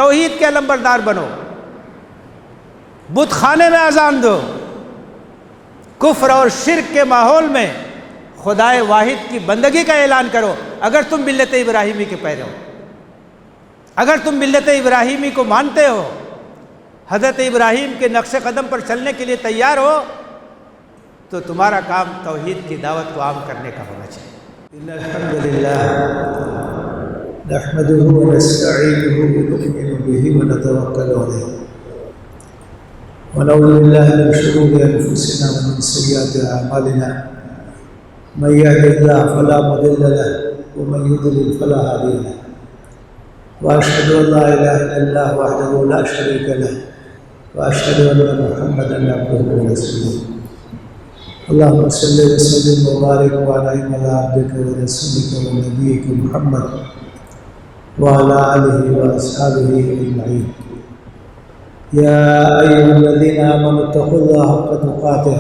توحید کے علمبردار بنو، بت خانے میں اذان دو، کفر اور شرک کے ماحول میں خدائے واحد کی بندگی کا اعلان کرو۔ اگر تم ملت ابراہیمی کے پیرو ہو، اگر تم ملت ابراہیمی کو مانتے ہو، حضرت ابراہیم کے نقش قدم پر چلنے کے لیے تیار ہو، تو تمہارا کام توحید کی دعوت کو عام کرنے کا ہونا چاہیے۔ ان الحمد للہ نحمده ونستعینه ونؤمن به ونتوکل علیہ ونعوذ باللہ من شرور انفسنا ومن سیئات اعمالنا من یهده اللہ فلا مضل له ومن یضلل فلا هادی له واشهد ان لا اله الا اللہ وحده لا شریک له واشهد ان محمدا عبده ورسوله اللهم صل وسلم وبارك وانعم على عبدك ورسولك ونبيك محمد وعلى آله وأصحابه أجمعين يا أيها الذين آمنوا اتقوا الله حق تقاته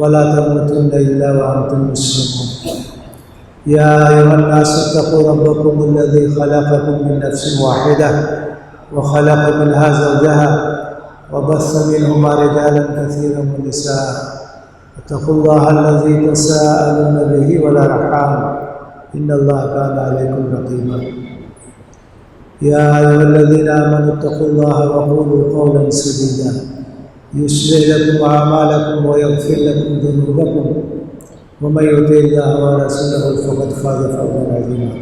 ولا تموتن إلا وأنتم مسلمون يا أيها الناس اتقوا ربكم الذي خلقكم من نفس واحدة وخلق منها زوجها وبث منهما رجالا كثيرا ونساء اتقوا الله الذي تساءلون به والأرحام إن الله كان عليكم رقيبا يا أيها الذين آمنوا اتقوا الله وقولوا قولا سديدا يصلح لكم أعمالكم ويغفر لكم ذنوبكم ومن يطع الله ورسوله فقد فاز فوزا عظيما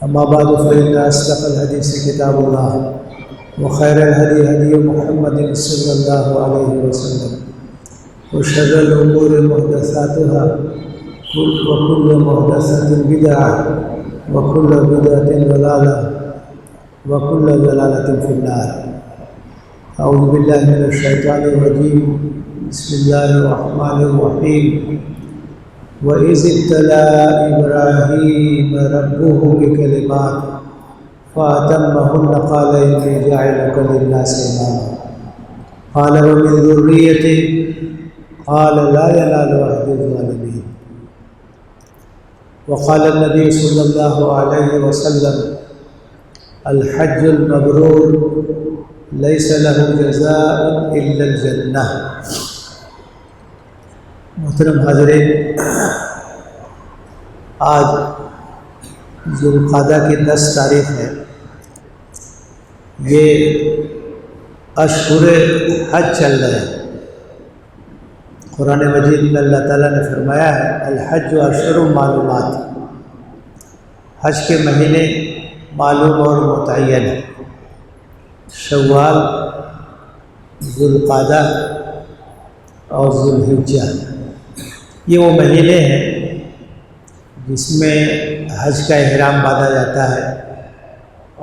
أما بعد فإن أصدق الحديث كتاب الله وخير الهدي هدي محمد صلى الله عليه وسلم وشر الأمور محدثاتها وكل محدثة بدعة وكل بدعة ضلالة وكل ضلالة في النار أعوذ بالله من الشيطان الرجيم بسم الله الرحمن الرحيم وإذ ابتلى إبراهيم ربه بكلمات فأتمهن قال إني جاعلك للناس إماما قال ومن ذريتي قال لا ينال عهد الظالمين وقال النبي صلى الله عليه وسلم الحج المبرور ليس له جزاء الا الجنہ۔ محترم حاضرین، آج ذوالقعدہ کی 10 تاریخ ہے۔ یہ اشہر حج چل رہے ہیں۔ قرآن مجید میں اللہ تعالیٰ نے فرمایا ہے الحج اشہر معلومات، حج کے مہینے معلوم اور متعین ہے۔ شوال، ذوالقعدہ اور ذوالحجہ، یہ وہ مہینے ہیں جس میں حج کا احرام باندھا جاتا ہے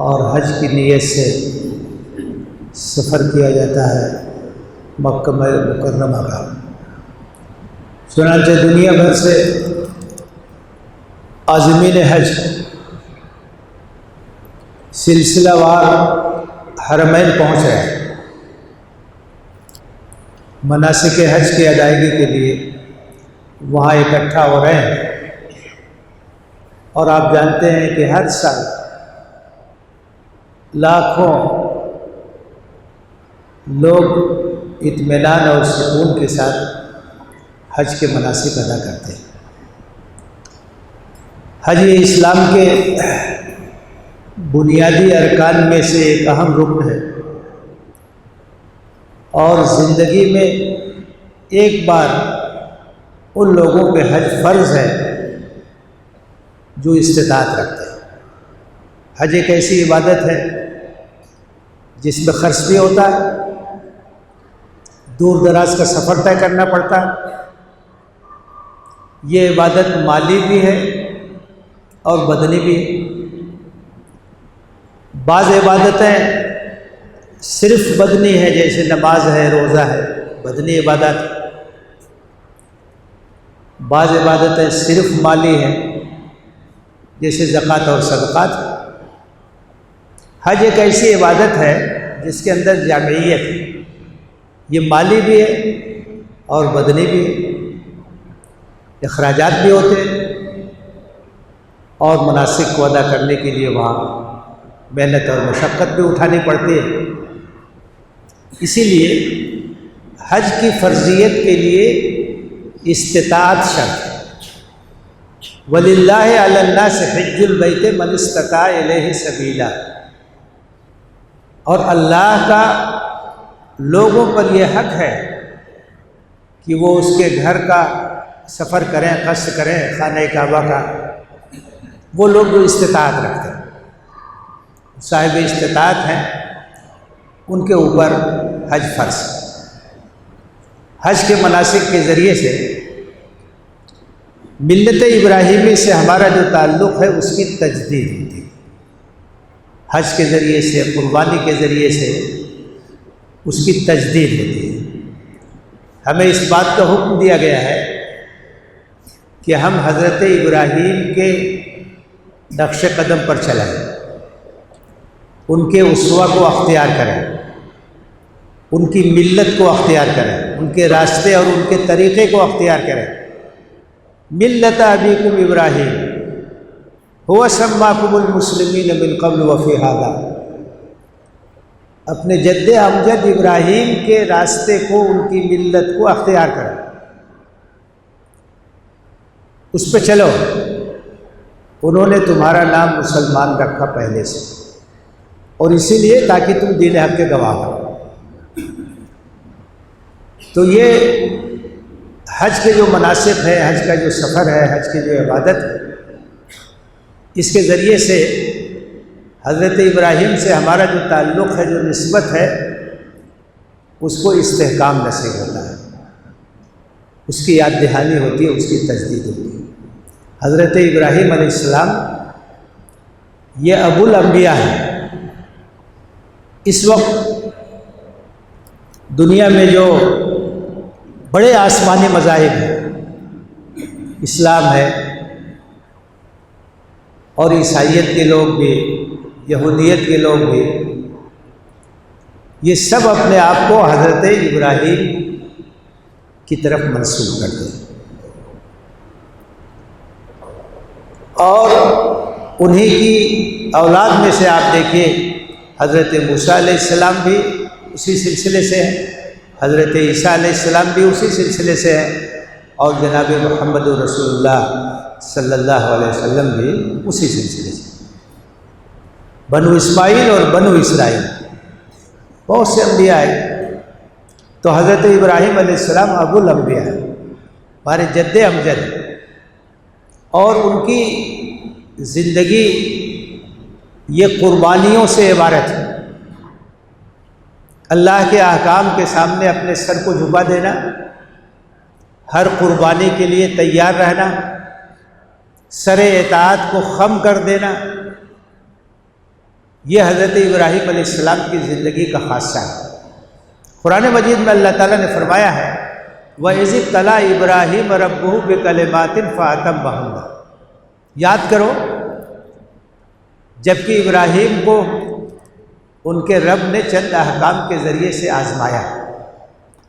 اور حج کی نیت سے سفر کیا جاتا ہے مکہ مکرمہ کا۔ چنانچہ دنیا بھر سے عازمین حج سلسلہ وار حرمین پہنچ رہے ہیں مناسک حج کی ادائیگی کے لیے، وہاں اکٹھا ہو رہے ہیں۔ اور آپ جانتے ہیں کہ ہر سال لاکھوں لوگ اطمینان اور سکون کے ساتھ حج کے مناسک ادا کرتے ہیں۔ حج اسلام کے بنیادی ارکان میں سے ایک اہم رکن ہے، اور زندگی میں ایک بار ان لوگوں پہ حج فرض ہے جو استطاعت رکھتے ہیں۔ حج ایک ایسی عبادت ہے جس میں خرچ بھی ہوتا ہے، دور دراز کا سفر طے کرنا پڑتا ہے۔ یہ عبادت مالی بھی ہے اور بدنی بھی ہے۔ بعض عبادتیں صرف بدنی ہے، جیسے نماز ہے، روزہ ہے، بدنی عبادت۔ بعض عبادتیں صرف مالی ہیں، جیسے زکوٰۃ اور صدقات۔ حج ایک ایسی عبادت ہے جس کے اندر جامعیت ہے، یہ مالی بھی ہے اور بدنی بھی ہے، اخراجات بھی ہوتے ہیں، اور مناسک کو ادا کرنے کے لیے وہاں محنت اور مشقت بھی اٹھانی پڑتی ہے۔ اسی لیے حج کی فرضیت کے لیے استطاعت شرط ہے۔ وَلِلَّهِ عَلَى النَّاسِ حِجُّ الْبَيْتِ مَنِ اسْتَطَاعَ إِلَيْهِ سَبِيلًا، اور اللہ کا لوگوں پر یہ حق ہے کہ وہ اس کے گھر کا سفر کریں، قصد کریں خانہ کعبہ کا، وہ لوگ جو استطاعت رکھتے ہیں، صاحب استطاعت ہیں، ان کے اوپر حج فرض۔ حج کے مناسک کے ذریعے سے ملت ابراہیمی سے ہمارا جو تعلق ہے اس کی تجدید ہوتی ہے۔ حج کے ذریعے سے، قربانی کے ذریعے سے اس کی تجدید ہوتی ہے۔ ہمیں اس بات کا حکم دیا گیا ہے کہ ہم حضرت ابراہیم کے نقش قدم پر چلیں، ان کے اسوہ کو اختیار کریں، ان کی ملت کو اختیار کریں، ان کے راستے اور ان کے طریقے کو اختیار کریں۔ ملت ابیکم ابراہیم هو سماکم المسلمین من قبل وفی ھذا، اپنے جد امجد ابراہیم کے راستے کو، ان کی ملت کو اختیار کریں، اس پہ چلو۔ انہوں نے تمہارا نام مسلمان رکھا پہلے سے، اور اسی لیے تاکہ تم دین حق کے گواہ ہو۔ تو یہ حج کے جو مناسک ہے، حج کا جو سفر ہے، حج کی جو عبادت ہے، اس کے ذریعے سے حضرت ابراہیم سے ہمارا جو تعلق ہے، جو نسبت ہے، اس کو استحکام نصیب ہوتا ہے، اس کی یاد دہانی ہوتی ہے، اس کی تجدید ہوتی ہے۔ حضرت ابراہیم علیہ السلام یہ ابو الانبیاء ہیں۔ اس وقت دنیا میں جو بڑے آسمانی مذاہب ہیں، اسلام ہے اور عیسائیت کے لوگ بھی، یہودیت کے لوگ بھی، یہ سب اپنے آپ کو حضرت ابراہیم کی طرف منسوب کرتے ہیں، اور انہی کی اولاد میں سے آپ دیکھیے حضرت موسیٰ علیہ السلام بھی اسی سلسلے سے ہیں، حضرت عیسیٰ علیہ السلام بھی اسی سلسلے سے ہیں، اور جناب محمد رسول اللہ صلی اللہ علیہ وسلم بھی اسی سلسلے سے۔ بنو اسماعیل اور بنو اسرائیل بہت سے انبیاء ہیں، تو حضرت ابراہیم علیہ السلام ابو الانبیاء ہیں، ہمارے جد امجد، اور ان کی زندگی یہ قربانیوں سے عبارت ہے۔ اللہ کے احکام کے سامنے اپنے سر کو جھکا دینا، ہر قربانی کے لیے تیار رہنا، سر اطاعت کو خم کر دینا، یہ حضرت ابراہیم علیہ السلام کی زندگی کا خاصہ ہے۔ قرآن مجید میں اللہ تعالیٰ نے فرمایا ہے وَإِذِ ابْتَلَىٰ إِبْرَاهِيمَ رَبُّهُ بِكَلِمَاتٍ فَأَتَمَّهُنَّ، یاد کرو جبکہ ابراہیم کو ان کے رب نے چند احکام کے ذریعے سے آزمایا،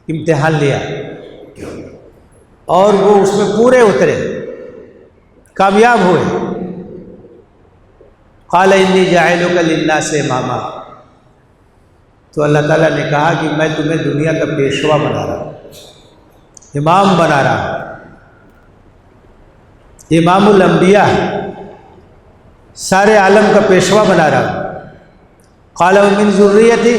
امتحان لیا، اور وہ اس میں پورے اترے، کامیاب ہوئے۔ قَالَ إِنِّي جَاعِلُكَ لِلنَّاسِ إِمَامًا، تو اللہ تعالیٰ نے کہا کہ میں تمہیں دنیا کا پیشوا بنا رہا ہوں، امام بنا رہا ہوں، امام الانبیاء، سارے عالم کا پیشوا بنا رہا ہوں۔ قال ومن ذریتی،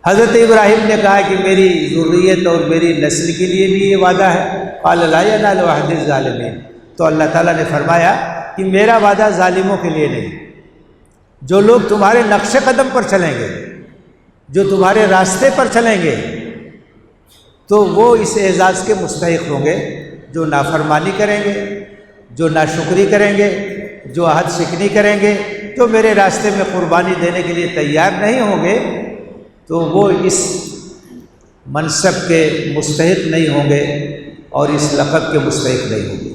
حضرت ابراہیم نے کہا کہ میری ذریت اور میری نسل کے لیے بھی یہ وعدہ ہے۔ قال لا ینال عہد الظالمین، تو اللہ تعالیٰ نے فرمایا کہ میرا وعدہ ظالموں کے لیے نہیں، جو لوگ تمہارے نقش قدم پر چلیں گے، جو تمہارے راستے پر چلیں گے، تو وہ اس اعزاز کے مستحق ہوں گے، جو نافرمانی کریں گے، جو ناشکری کریں گے، جو عہد شکنی کریں گے، جو میرے راستے میں قربانی دینے کے لیے تیار نہیں ہوں گے، تو وہ اس منصب کے مستحق نہیں ہوں گے اور اس لقب کے مستحق نہیں ہوں گے۔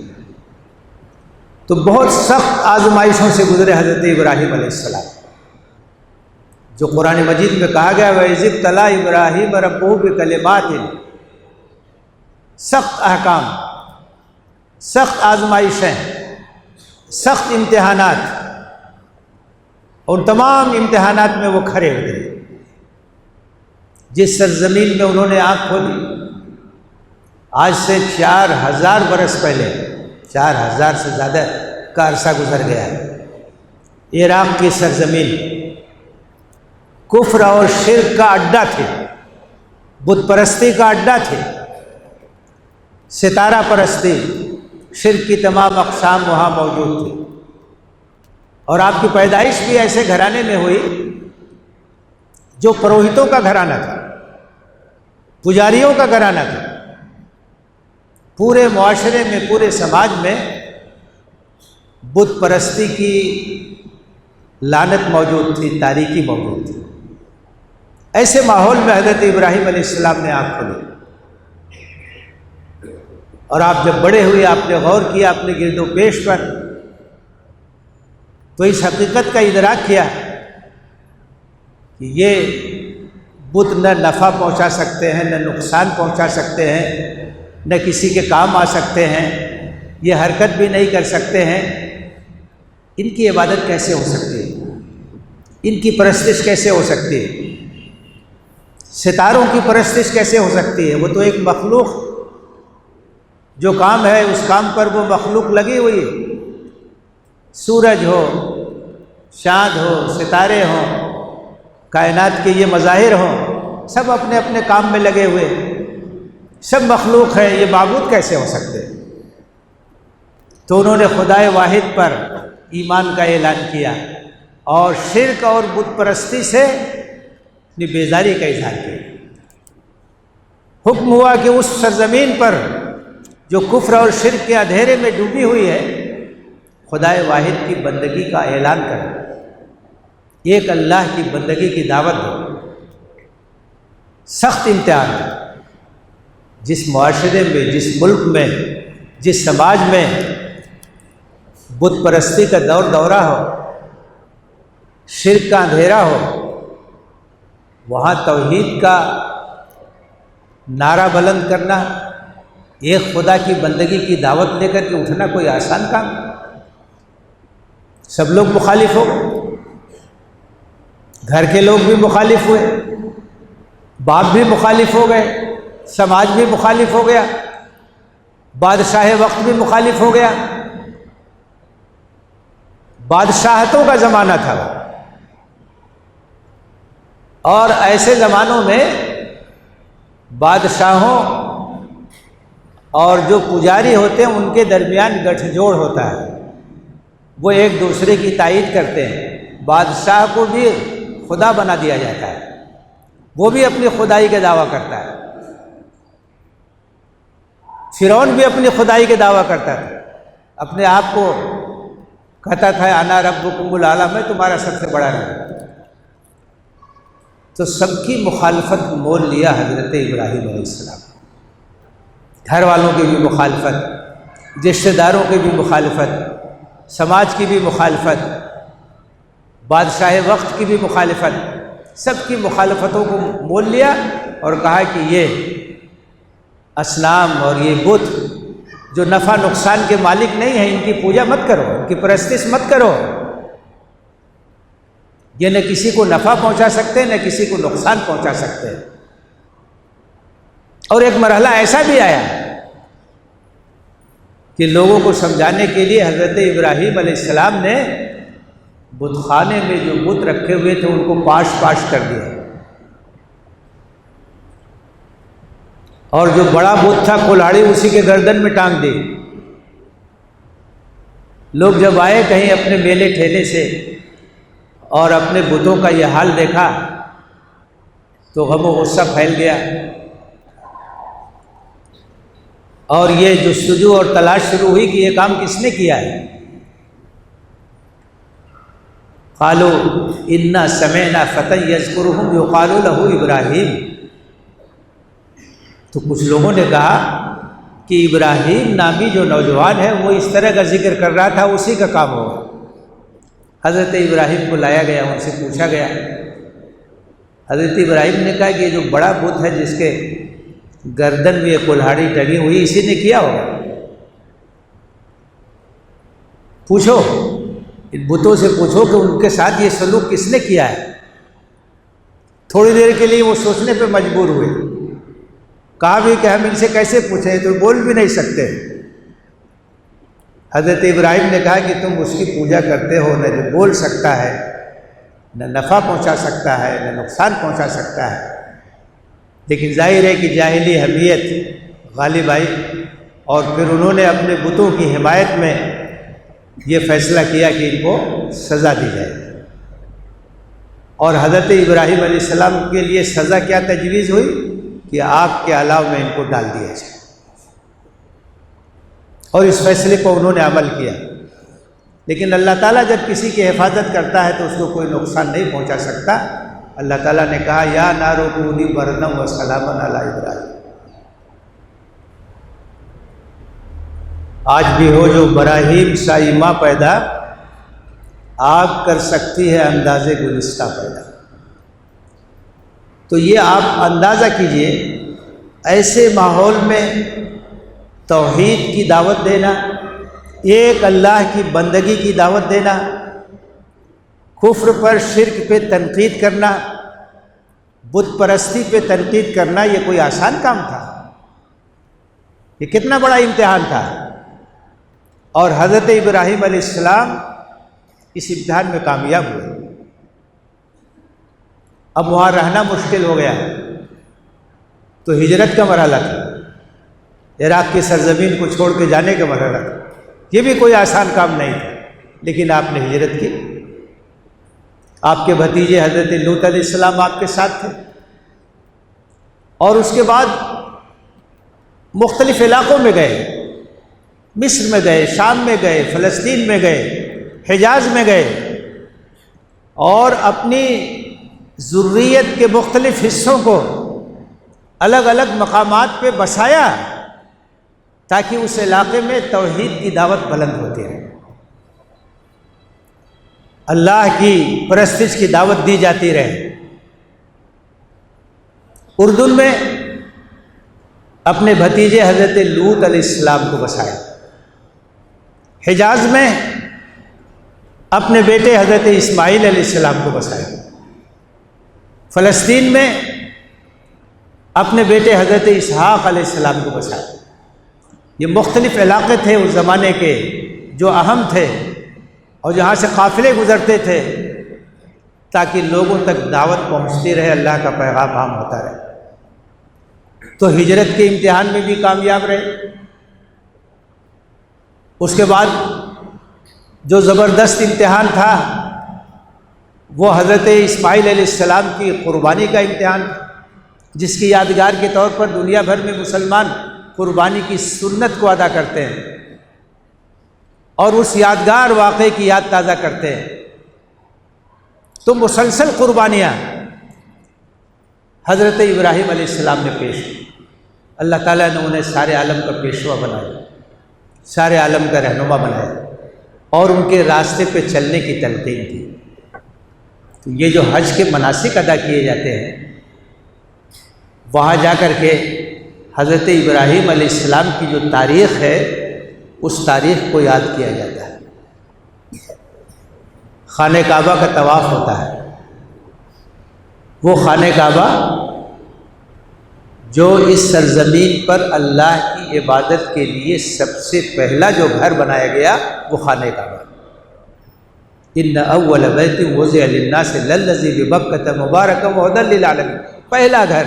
تو بہت سخت آزمائشوں سے گزرے حضرت ابراہیم علیہ السلام، جو قرآن مجید میں کہا گیا وَإِذِ ابْتَلَىٰ إِبْرَاهِيمَ رَبُّهُ بِكَلِمَاتٍ، سخت احکام، سخت آزمائشیں، سخت امتحانات، اور تمام امتحانات میں وہ کھڑے اترے۔ جس سرزمین میں انہوں نے آنکھ کھولی، آج سے 4000 برس پہلے، 4000 سے زیادہ کا عرصہ گزر گیا ہے، عراق کی سرزمین کفر اور شرک کا اڈا تھی، بت پرستی کا اڈا تھی، ستارہ پرستی، شرک کی تمام اقسام وہاں موجود تھی۔ اور آپ کی پیدائش بھی ایسے گھرانے میں ہوئی جو پروہتوں کا گھرانہ تھا، پجاریوں کا گھرانہ تھا۔ پورے معاشرے میں، پورے سماج میں بت پرستی کی لعنت موجود تھی، تاریکی موجود تھی۔ ایسے ماحول میں حضرت ابراہیم علیہ السلام نے آنکھ کھولی، اور آپ جب بڑے ہوئے آپ نے غور کیا اپنے گرد و پیش پر، تو اس حقیقت کا ادراک کیا کہ یہ بت نہ نفع پہنچا سکتے ہیں، نہ نقصان پہنچا سکتے ہیں، نہ کسی کے کام آ سکتے ہیں، یہ حرکت بھی نہیں کر سکتے ہیں۔ ان کی عبادت کیسے ہو سکتی ہے؟ ان کی پرستش کیسے ہو سکتی ہے؟ ستاروں کی پرستش کیسے ہو سکتی ہے؟ وہ تو ایک مخلوق، جو کام ہے اس کام پر وہ مخلوق لگی ہوئی ہے۔ سورج ہو، چاند ہو، ستارے ہوں، کائنات کے یہ مظاہر ہوں، سب اپنے اپنے کام میں لگے ہوئے، سب مخلوق ہے، یہ معبود کیسے ہو سکتے؟ تو انہوں نے خدائے واحد پر ایمان کا اعلان کیا اور شرک اور بت پرستی سے اپنی بیزاری کا اظہار کیا۔ حکم ہوا کہ اس سرزمین پر جو کفر اور شرک کے اندھیرے میں ڈوبی ہوئی ہے، خدائے واحد کی بندگی کا اعلان کرو، ایک اللہ کی بندگی کی دعوت دو۔ سخت امتحان ہے۔ جس معاشرے میں، جس ملک میں، جس سماج میں بت پرستی کا دور دورہ ہو، شرک کا اندھیرا ہو، وہاں توحید کا نعرہ بلند کرنا، ایک خدا کی بندگی کی دعوت لے کر کے اٹھنا کوئی آسان کام؟ سب لوگ مخالف ہو گئے، گھر کے لوگ بھی مخالف ہوئے، باپ بھی مخالف ہو گئے، سماج بھی مخالف ہو گیا، بادشاہ وقت بھی مخالف ہو گیا۔ بادشاہتوں کا زمانہ تھا، اور ایسے زمانوں میں بادشاہوں اور جو پجاری ہوتے ہیں ان کے درمیان گٹھ جوڑ ہوتا ہے، وہ ایک دوسرے کی تائید کرتے ہیں۔ بادشاہ کو بھی خدا بنا دیا جاتا ہے، وہ بھی اپنی خدائی کا دعویٰ کرتا ہے۔ فرعون بھی اپنی خدائی کے دعویٰ کرتا تھا، اپنے آپ کو کہتا تھا انا ربکم الاعلی، میں تمہارا سب سے بڑا رب۔ تو سب کی مخالفت مول لیا حضرت ابراہیم علیہ السلام، گھر والوں کی بھی مخالفت، رشتہ داروں کی بھی مخالفت، سماج کی بھی مخالفت، بادشاہ وقت کی بھی مخالفت، سب کی مخالفتوں کو مول لیا اور کہا کہ یہ اصنام اور یہ بت جو نفع نقصان کے مالک نہیں ہیں، ان کی پوجا مت کرو، ان کی پرستش مت کرو، یہ نہ کسی کو نفع پہنچا سکتے نہ کسی کو نقصان پہنچا سکتے۔ اور ایک مرحلہ ایسا بھی آیا کہ لوگوں کو سمجھانے کے لیے حضرت ابراہیم علیہ السلام نے بت خانے میں جو بت رکھے ہوئے تھے ان کو پاش پاش کر دیا، اور جو بڑا بت تھا کلہاڑی اسی کے گردن میں ٹانگ دی۔ لوگ جب آئے کہیں اپنے میلے ٹھیلے سے اور اپنے بتوں کا یہ حال دیکھا تو غم و غصہ پھیل گیا، اور یہ جستجو اور تلاش شروع ہوئی کہ یہ کام کس نے کیا ہے۔ قالوا انا سمعنا فتى يذكرهم يقال له ابراہیم، تو کچھ لوگوں نے کہا کہ ابراہیم نامی جو نوجوان ہے وہ اس طرح کا ذکر کر رہا تھا، اسی کا کام ہوگا۔ حضرت ابراہیم کو لایا گیا، ان سے پوچھا گیا۔ حضرت ابراہیم نے کہا کہ یہ جو بڑا بت ہے جس کے گردن میں یہ کلہاڑی ٹنگی ہوئی، اسی نے کیا ہوگا، پوچھو۔ ان بتوں سے پوچھو کہ ان کے ساتھ یہ سلوک کس نے کیا ہے۔ تھوڑی دیر کے لیے وہ سوچنے پہ مجبور ہوئے، کہا بھی کہ ہم ان سے کیسے پوچھیں، تو بول بھی نہیں سکتے۔ حضرت ابراہیم نے کہا کہ تم اس کی پوجا کرتے ہو، نہ جو بول سکتا ہے، نہ نفع پہنچا سکتا ہے، نہ نقصان پہنچا سکتا ہے۔ لیکن ظاہر ہے کہ جاہلی حمیت غالب آئی، اور پھر انہوں نے اپنے بتوں کی حمایت میں یہ فیصلہ کیا کہ ان کو سزا دی جائے۔ اور حضرت ابراہیم علیہ السلام کے لیے سزا کیا تجویز ہوئی کہ آگ کے علاوہ میں ان کو ڈال دیا جائے، اور اس فیصلے کو انہوں نے عمل کیا۔ لیکن اللہ تعالیٰ جب کسی کی حفاظت کرتا ہے تو اس کو کوئی نقصان نہیں پہنچا سکتا۔ اللہ تعالیٰ نے کہا یا نار کونی بردا و سلاما علی ابراہیم۔ آج بھی ہو جو براہیم سا ایما پیدا، آگ کر سکتی ہے انداز گلستہ پیدا۔ تو یہ آپ اندازہ کیجئے، ایسے ماحول میں توحید کی دعوت دینا، ایک اللہ کی بندگی کی دعوت دینا، کفر پر شرک پہ تنقید کرنا، بت پرستی پہ تنقید کرنا، یہ کوئی آسان کام تھا؟ یہ کتنا بڑا امتحان تھا۔ اور حضرت ابراہیم علیہ السلام اس امتحان میں کامیاب ہوئے۔ اب وہاں رہنا مشکل ہو گیا تو ہجرت کا مرحلہ تھا، عراق کی سرزمین کو چھوڑ کے جانے کا مرحلہ تھا۔ یہ بھی کوئی آسان کام نہیں تھا، لیکن آپ نے ہجرت کی۔ آپ کے بھتیجے حضرت لوط علیہ السلام آپ کے ساتھ تھے، اور اس کے بعد مختلف علاقوں میں گئے، مصر میں گئے، شام میں گئے، فلسطین میں گئے، حجاز میں گئے، اور اپنی ذریت کے مختلف حصوں کو الگ الگ مقامات پہ بسایا تاکہ اس علاقے میں توحید کی دعوت بلند ہوتی رہے، اللہ کی پرستش کی دعوت دی جاتی رہے۔ اردن میں اپنے بھتیجے حضرت لوط علیہ السلام کو بسایا، حجاز میں اپنے بیٹے حضرت اسماعیل علیہ السلام کو بسایا، فلسطین میں اپنے بیٹے حضرت اسحاق علیہ السلام کو بسایا۔ یہ مختلف علاقے تھے اس زمانے کے جو اہم تھے، اور جہاں سے قافلے گزرتے تھے تاکہ لوگوں تک دعوت پہنچتی رہے، اللہ کا پیغام عام ہوتا رہے۔ تو ہجرت کے امتحان میں بھی کامیاب رہے۔ اس کے بعد جو زبردست امتحان تھا وہ حضرت اسماعیل علیہ السلام کی قربانی کا امتحان تھا، جس کی یادگار کے طور پر دنیا بھر میں مسلمان قربانی کی سنت کو ادا کرتے ہیں اور اس یادگار واقعے کی یاد تازہ کرتے ہیں۔ تو مسلسل قربانیاں حضرت ابراہیم علیہ السلام نے پیش کی۔ اللہ تعالیٰ نے انہیں سارے عالم کا پیشوا بنایا، سارے عالم کا رہنما بنایا، اور ان کے راستے پہ چلنے کی تلقین کی۔ تو یہ جو حج کے مناسک ادا کیے جاتے ہیں، وہاں جا کر کے حضرت ابراہیم علیہ السلام کی جو تاریخ ہے اس تاریخ کو یاد کیا جاتا ہے۔ خانہ کعبہ کا طواف ہوتا ہے، وہ خانہ کعبہ جو اس سرزمین پر اللہ کی عبادت کے لیے سب سے پہلا جو گھر بنایا گیا وہ خانہ کعبہ۔ ان اول بیت وضع للناس للذی ببکۃ مبارکا وہدی للعالمین، پہلا گھر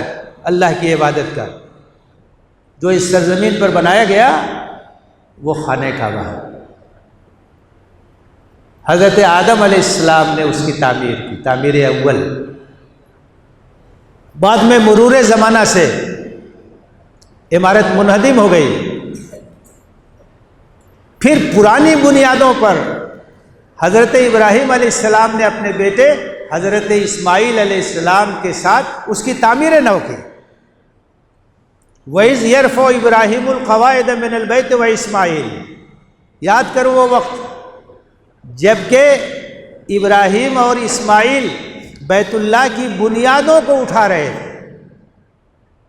اللہ کی عبادت کا جو اس سرزمین پر بنایا گیا وہ خانہ کعبہ ہے۔ حضرت آدم علیہ السلام نے اس کی تعمیر کی، تعمیر اول۔ بعد میں مرور زمانہ سے عمارت منہدم ہو گئی، پھر پرانی بنیادوں پر حضرت ابراہیم علیہ السلام نے اپنے بیٹے حضرت اسماعیل علیہ السلام کے ساتھ اس کی تعمیر نو کی۔ وَإِذْ يَرْفَعُ إِبْرَاهِيمُ الْقَوَاعِدَ مِنَ الْبَيْتِ وَإِسْمَاعِيلُ، یاد کرو وہ وقت جب کہ ابراہیم اور اسماعیل بیت اللہ کی بنیادوں کو اٹھا رہے تھے،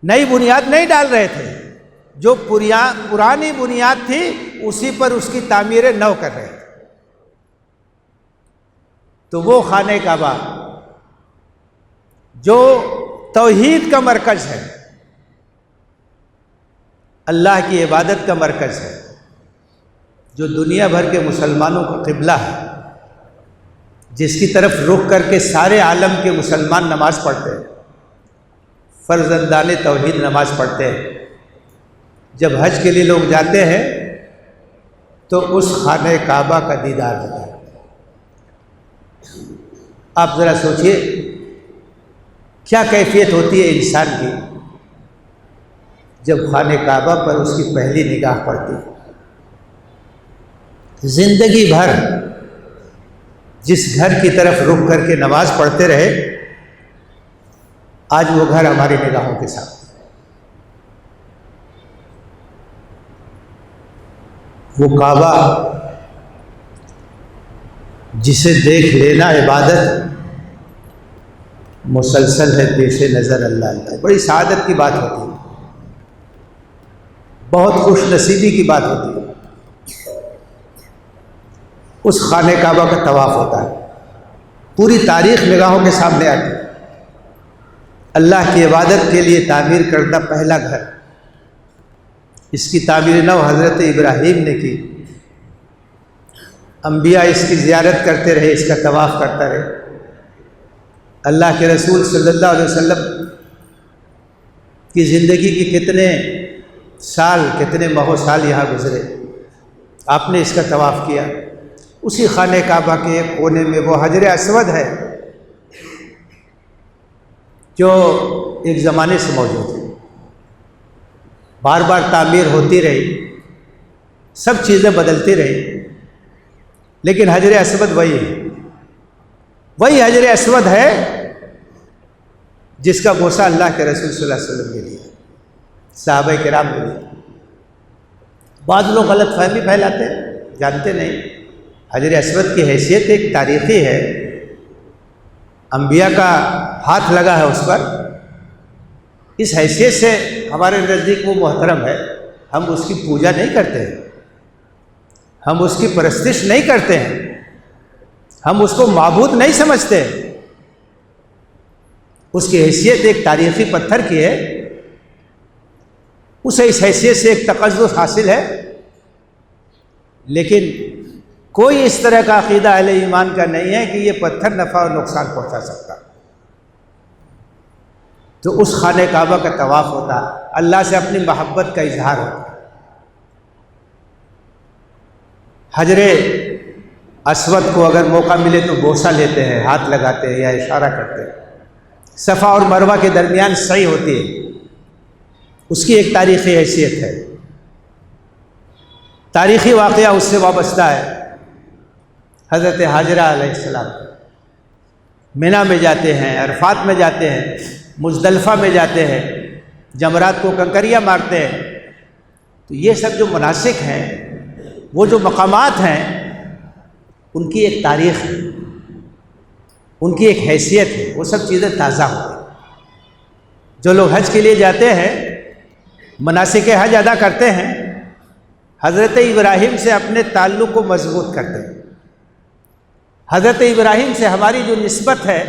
نئی بنیاد نہیں ڈال رہے تھے، جو پرانی بنیاد تھی اسی پر اس کی تعمیر نو کر رہے تھے۔ تو وہ خانہ کعبہ جو توحید کا مرکز ہے، اللہ کی عبادت کا مرکز ہے، جو دنیا بھر کے مسلمانوں کا قبلہ ہے، جس کی طرف رخ کر کے سارے عالم کے مسلمان نماز پڑھتے ہیں، فرزندان توحید نماز پڑھتے ہیں۔ جب حج کے لیے لوگ جاتے ہیں تو اس خانہ کعبہ کا دیدار ہوتا ہے۔ آپ ذرا سوچئے کیا کیفیت ہوتی ہے انسان کی جب خانہ کعبہ پر اس کی پہلی نگاہ پڑتی ہے۔ زندگی بھر جس گھر کی طرف رخ کر کے نماز پڑھتے رہے، آج وہ گھر ہماری نگاہوں کے سامنے، وہ کعبہ جسے دیکھ لینا عبادت مسلسل ہے پیش نظر اللہ۔ بڑی سعادت کی بات ہوتی ہے، بہت خوش نصیبی کی بات ہوتی ہے۔ اس خانہ کعبہ کا طواف ہوتا ہے، پوری تاریخ نگاہوں کے سامنے آتی ہے۔ اللہ کی عبادت کے لیے تعمیر کردہ پہلا گھر، اس کی تعمیر نو حضرت ابراہیم نے کی۔ انبیاء اس کی زیارت کرتے رہے، اس کا طواف کرتا رہے۔ اللہ کے رسول صلی اللہ علیہ وسلم کی زندگی کی کتنے سال، کتنے ماہ و سال یہاں گزرے، آپ نے اس کا طواف کیا۔ اسی خانہ کعبہ کے ایک کونے میں وہ حجر اسود ہے جو ایک زمانے سے موجود ہے، بار بار تعمیر ہوتی رہی، سب چیزیں بدلتی رہی، لیکن حجر اسود وہی ہے، وہی حجر اسود ہے جس کا بوسہ اللہ کے رسول صلی اللہ علیہ وسلم نے لیا، صحابہ کرام نے لیا۔ بعض لوگ غلط فہمی پھیلاتے ہیں، جانتے نہیں حجر اسود کی حیثیت ایک تاریخی ہے، انبیاء کا ہاتھ لگا ہے اس پر، اس حیثیت سے ہمارے نزدیک وہ محترم ہے۔ ہم اس کی پوجا نہیں کرتے ہیں، ہم اس کی پرستش نہیں کرتے ہیں، ہم اس کو معبود نہیں سمجھتے۔ اس کی حیثیت ایک تاریخی پتھر کی ہے، اسے اس حیثیت سے ایک تقدس حاصل ہے، لیکن کوئی اس طرح کا عقیدہ اہل ایمان کا نہیں ہے کہ یہ پتھر نفع اور نقصان پہنچا سکتا۔ تو اس خانہ کعبہ کا طواف ہوتا، اللہ سے اپنی محبت کا اظہار ہوتا۔ حجر اسود کو اگر موقع ملے تو بوسہ لیتے ہیں، ہاتھ لگاتے ہیں یا اشارہ کرتے ہیں۔ صفا اور مروہ کے درمیان سعی ہوتی ہے، اس کی ایک تاریخی حیثیت ہے، تاریخی واقعہ اس سے وابستہ ہے۔ حضرت حاجرہ علیہ السلام مینا میں جاتے ہیں، عرفات میں جاتے ہیں، مزدلفہ میں جاتے ہیں، جمرات کو کنکریاں مارتے ہیں۔ تو یہ سب جو مناسک ہیں، وہ جو مقامات ہیں، ان کی ایک تاریخ ہے، ان کی ایک حیثیت ہے، وہ سب چیزیں تازہ ہوتی ہیں۔ جو لوگ حج کے لیے جاتے ہیں، مناسک حج ادا کرتے ہیں، حضرت ابراہیم سے اپنے تعلق کو مضبوط کرتے ہیں۔ حضرت ابراہیم سے ہماری جو نسبت ہے،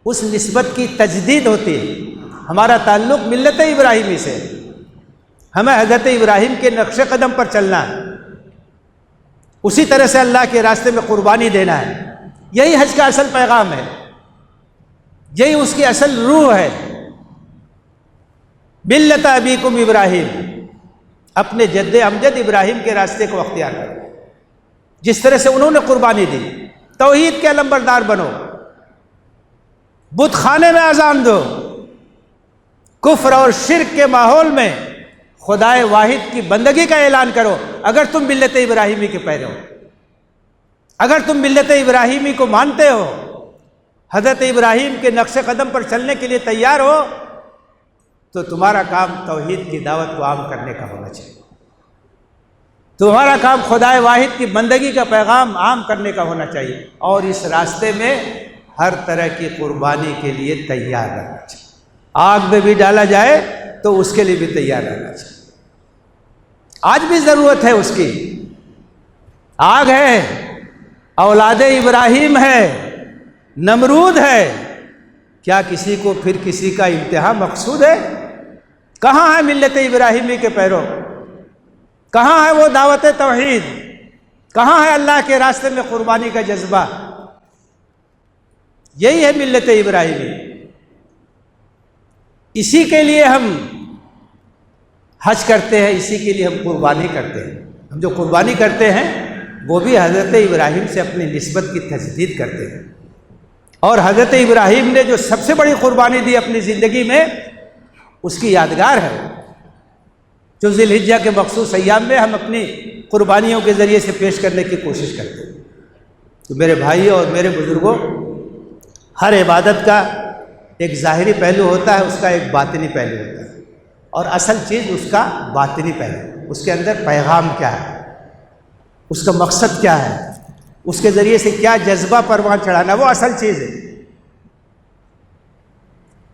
اس نسبت کی تجدید ہوتی ہے۔ ہمارا تعلق ملت ابراہیمی سے، ہمیں حضرت ابراہیم کے نقش قدم پر چلنا ہے، اسی طرح سے اللہ کے راستے میں قربانی دینا ہے۔ یہی حج کا اصل پیغام ہے، یہی اس کی اصل روح ہے۔ ملت ابیکم ابراہیم، اپنے جد امجد ابراہیم کے راستے کو اختیار کرو، جس طرح سے انہوں نے قربانی دی۔ توحید کے علمبردار بنو، بت خانے میں اذان دو، کفر اور شرک کے ماحول میں خدائے واحد کی بندگی کا اعلان کرو۔ اگر تم ملت ابراہیمی کے پیرو ہو، اگر تم ملت ابراہیمی کو مانتے ہو، حضرت ابراہیم کے نقش قدم پر چلنے کے لیے تیار ہو، تو تمہارا کام توحید کی دعوت کو عام کرنے کا ہونا چاہیے، تمہارا کام خدائے واحد کی بندگی کا پیغام عام کرنے کا ہونا چاہیے، اور اس راستے میں ہر طرح کی قربانی کے لیے تیار رہنا چاہیے۔ آگ میں بھی ڈالا جائے تو اس کے لیے بھی تیار رہنا چاہیے۔ آج بھی ضرورت ہے اس کی، آگ ہے، اولاد ابراہیم ہے، نمرود ہے، کیا کسی کو پھر کسی کا انتہا مقصود ہے؟ کہاں ہے ملت ابراہیمی کے پیرو؟ کہاں ہے وہ دعوت توحید؟ کہاں ہے اللہ کے راستے میں قربانی کا جذبہ؟ یہی ہے ملت ابراہیمی۔ اسی کے لیے ہم حج کرتے ہیں، اسی کے لیے ہم قربانی کرتے ہیں۔ ہم جو قربانی کرتے ہیں وہ بھی حضرت ابراہیم سے اپنی نسبت کی تجدید کرتے ہیں، اور حضرت ابراہیم نے جو سب سے بڑی قربانی دی اپنی زندگی میں، اس کی یادگار ہے جو ذی الحجہ کے مخصوص ایام میں ہم اپنی قربانیوں کے ذریعے سے پیش کرنے کی کوشش کرتے ہیں۔ تو میرے بھائیوں اور میرے بزرگوں، ہر عبادت کا ایک ظاہری پہلو ہوتا ہے، اس کا ایک باطنی پہلو ہوتا ہے، اور اصل چیز اس کا باطنی پہلو، اس کے اندر پیغام کیا ہے، اس کا مقصد کیا ہے، اس کے ذریعے سے کیا جذبہ پروان چڑھانا، وہ اصل چیز ہے۔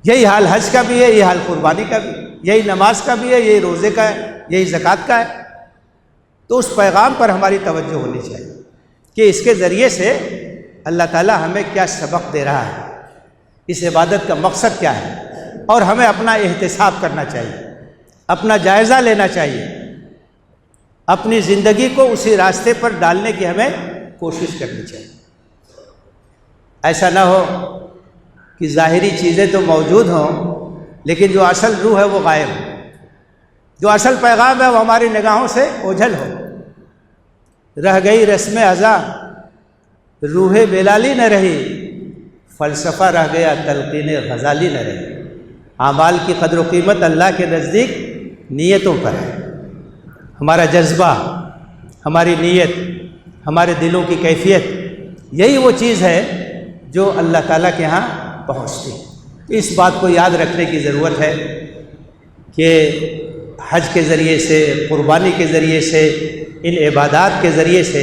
یہی حال حج کا بھی ہے، یہی حال قربانی کا بھی، یہی نماز کا بھی ہے، یہی روزے کا ہے، یہی زکوٰۃ کا ہے۔ تو اس پیغام پر ہماری توجہ ہونی چاہیے کہ اس کے ذریعے سے اللہ تعالیٰ ہمیں کیا سبق دے رہا ہے، اس عبادت کا مقصد کیا ہے، اور ہمیں اپنا احتساب کرنا چاہیے، اپنا جائزہ لینا چاہیے، اپنی زندگی کو اسی راستے پر ڈالنے کی ہمیں کوشش کرنی چاہیے۔ ایسا نہ ہو کہ ظاہری چیزیں تو موجود ہوں لیکن جو اصل روح ہے وہ غائب ہو، جو اصل پیغام ہے وہ ہماری نگاہوں سے اوجھل ہو۔ رہ گئی رسم ازاں، روح بلالی نہ رہی، فلسفہ رہ گیا تلقین غزالی نہ رہی۔ اعمال کی قدر و قیمت اللہ کے نزدیک نیتوں پر ہے۔ ہمارا جذبہ، ہماری نیت، ہمارے دلوں کی کیفیت، یہی وہ چیز ہے جو اللہ تعالیٰ کے ہاں پہنچتی ہے۔ اس بات کو یاد رکھنے کی ضرورت ہے کہ حج کے ذریعے سے، قربانی کے ذریعے سے، ان عبادات کے ذریعے سے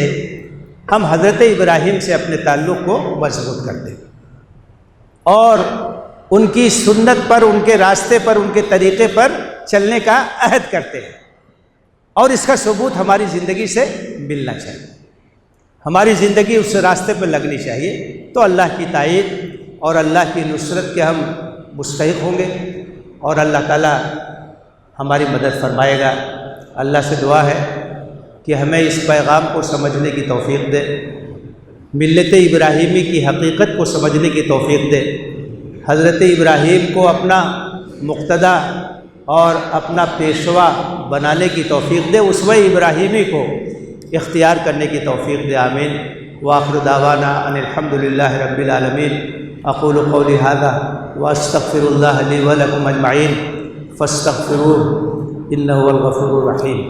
ہم حضرت ابراہیم سے اپنے تعلق کو مضبوط کرتے ہیں، اور ان کی سنت پر، ان کے راستے پر، ان کے طریقے پر چلنے کا عہد کرتے ہیں، اور اس کا ثبوت ہماری زندگی سے ملنا چاہیے، ہماری زندگی اس راستے پر لگنی چاہیے، تو اللہ کی تائید اور اللہ کی نصرت کے ہم مستحق ہوں گے، اور اللہ تعالیٰ ہماری مدد فرمائے گا۔ اللہ سے دعا ہے کہ ہمیں اس پیغام کو سمجھنے کی توفیق دے، ملت ابراہیمی کی حقیقت کو سمجھنے کی توفیق دے، حضرت ابراہیم کو اپنا مقتدی اور اپنا پیشوا بنانے کی توفیق دے، اسوہ ابراہیمی کو اختیار کرنے کی توفیق دے۔ آمین۔ وآخر دعوانا ان الحمد للہ رب العالمین۔ اقول قولی ھذا واستغفر اللہ لی ولکم اجمعین فاستغفروہ انہ هو الغفور الرحیم۔